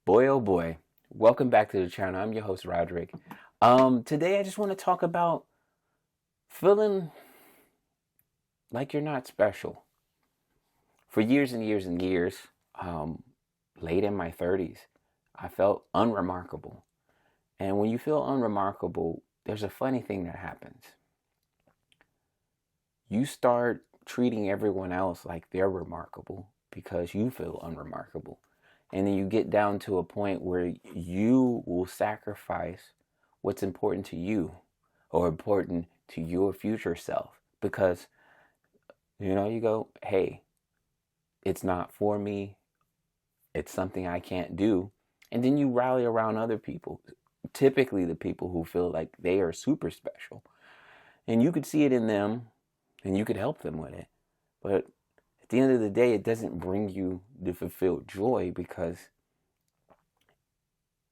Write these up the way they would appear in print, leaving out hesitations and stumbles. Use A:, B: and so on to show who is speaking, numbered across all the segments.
A: Boy, oh boy. Welcome back to the channel. I'm your host, Roderick. Today I just want to talk about feeling like you're not special. For years and years and years, late in my 30s, I felt unremarkable. And when you feel unremarkable, there's a funny thing that happens. You start treating everyone else like they're remarkable because you feel unremarkable. And then you get down to a point where you will sacrifice what's important to you or important to your future self because, you go, hey, it's not for me. It's something I can't do. And then you rally around other people, typically the people who feel like they are super special. And you could see it in them and you could help them with it. But at the end of the day, it doesn't bring you the fulfilled joy because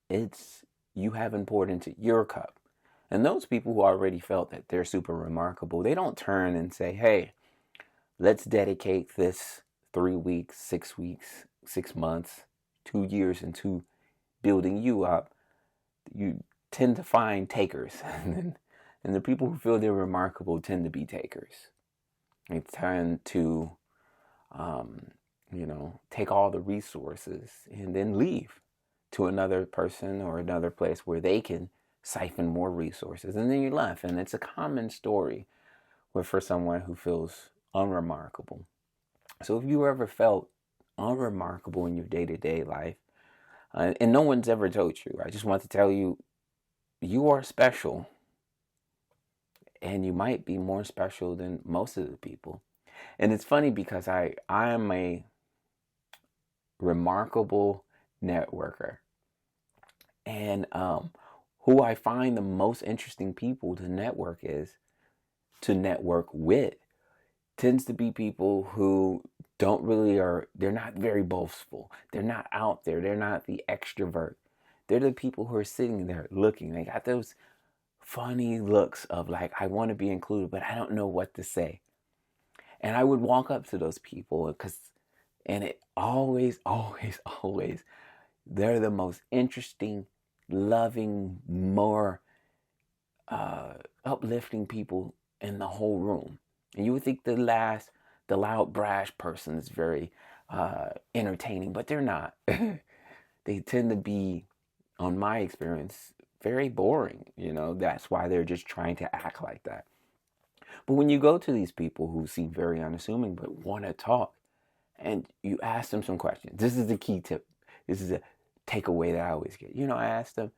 A: you haven't poured into your cup. And those people who already felt that they're super remarkable, they don't turn and say, hey, let's dedicate this 3 weeks, 6 months, 2 years into building you up. You tend to find takers. And the people who feel they're remarkable tend to be takers. They tend to, take all the resources and then leave to another person or another place where they can siphon more resources. And then you're left. And it's a common story for someone who feels unremarkable. So if you ever felt unremarkable in your day-to-day life, and no one's ever told you, I just want to tell you, you are special. And you might be more special than most of the people. And it's funny because I am a remarkable networker. And who I find the most interesting people to network with tends to be people who they're not very boastful. They're not out there. They're not the extrovert. They're the people who are sitting there looking. They got those funny looks of like, I want to be included, but I don't know what to say. And I would walk up to those people and it always, they're the most interesting, loving, more uplifting people in the whole room. And you would think the loud, brash person is very entertaining, but they're not. They tend to be, on my experience, very boring. That's why they're just trying to act like that. But when you go to these people who seem very unassuming but want to talk, and you ask them some questions, this is the key tip. This is a takeaway that I always get. I ask them,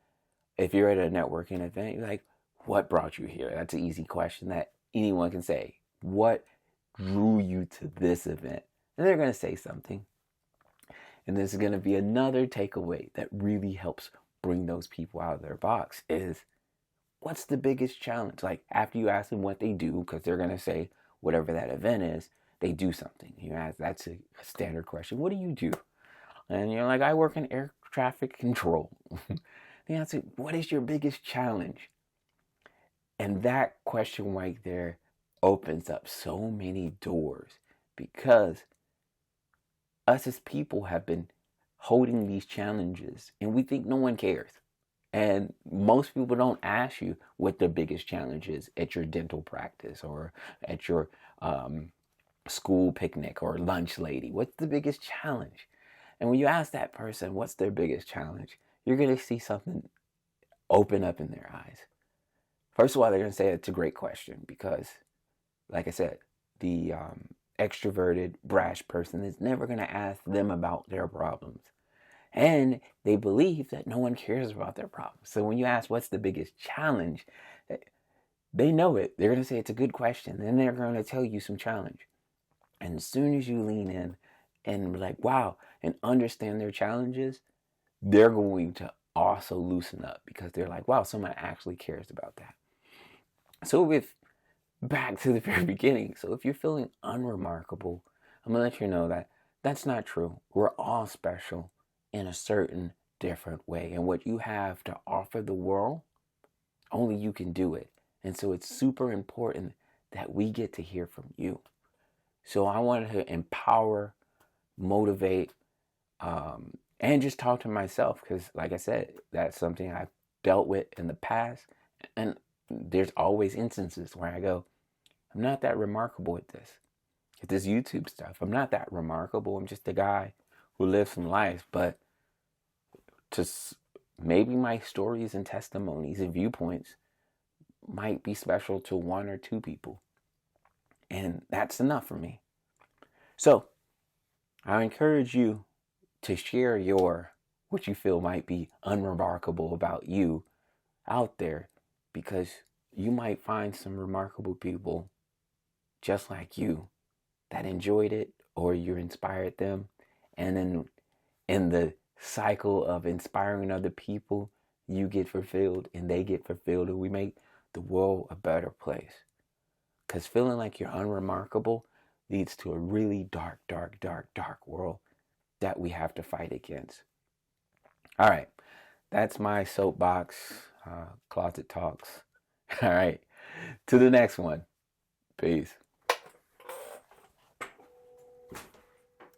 A: if you're at a networking event, you're like, what brought you here? That's an easy question that anyone can say. What drew you to this event? And they're going to say something. And this is going to be another takeaway that really helps bring those people out of their box is, what's the biggest challenge? Like after you ask them what they do, because they're going to say whatever that event is, they do something. You ask, that's a standard question. What do you do? And you're like, I work in air traffic control. They answer, what is your biggest challenge? And that question right there opens up so many doors because us as people have been holding these challenges and we think no one cares. And most people don't ask you what the biggest challenge is at your dental practice or at your school picnic or lunch lady. What's the biggest challenge? And when you ask that person what's their biggest challenge, you're going to see something open up in their eyes. First of all, they're going to say it's a great question because, like I said, the extroverted, brash person is never going to ask them about their problems. And they believe that no one cares about their problems. So when you ask what's the biggest challenge, they know it. They're going to say it's a good question. Then they're going to tell you some challenge. And as soon as you lean in and be like, wow, and understand their challenges, they're going to also loosen up because they're like, wow, someone actually cares about that. So back to the very beginning. So if you're feeling unremarkable, I'm going to let you know that that's not true. We're all special in a certain different way. And what you have to offer the world, only you can do it. And so it's super important that we get to hear from you. So I wanted to empower, motivate, and just talk to myself, because like I said, that's something I've dealt with in the past. And there's always instances where I go, I'm not that remarkable at this. At this YouTube stuff, I'm not that remarkable. I'm just a guy who lives some life. But just maybe my stories and testimonies and viewpoints might be special to one or two people. And that's enough for me. So I encourage you to share what you feel might be unremarkable about you out there, because you might find some remarkable people just like you that enjoyed it, or you inspired them. And then in the cycle of inspiring other people, you get fulfilled and they get fulfilled, and we make the world a better place. Because feeling like you're unremarkable leads to a really dark, dark, dark, dark world that we have to fight against. All right, that's my soapbox, closet talks. All right, to the next one. Peace.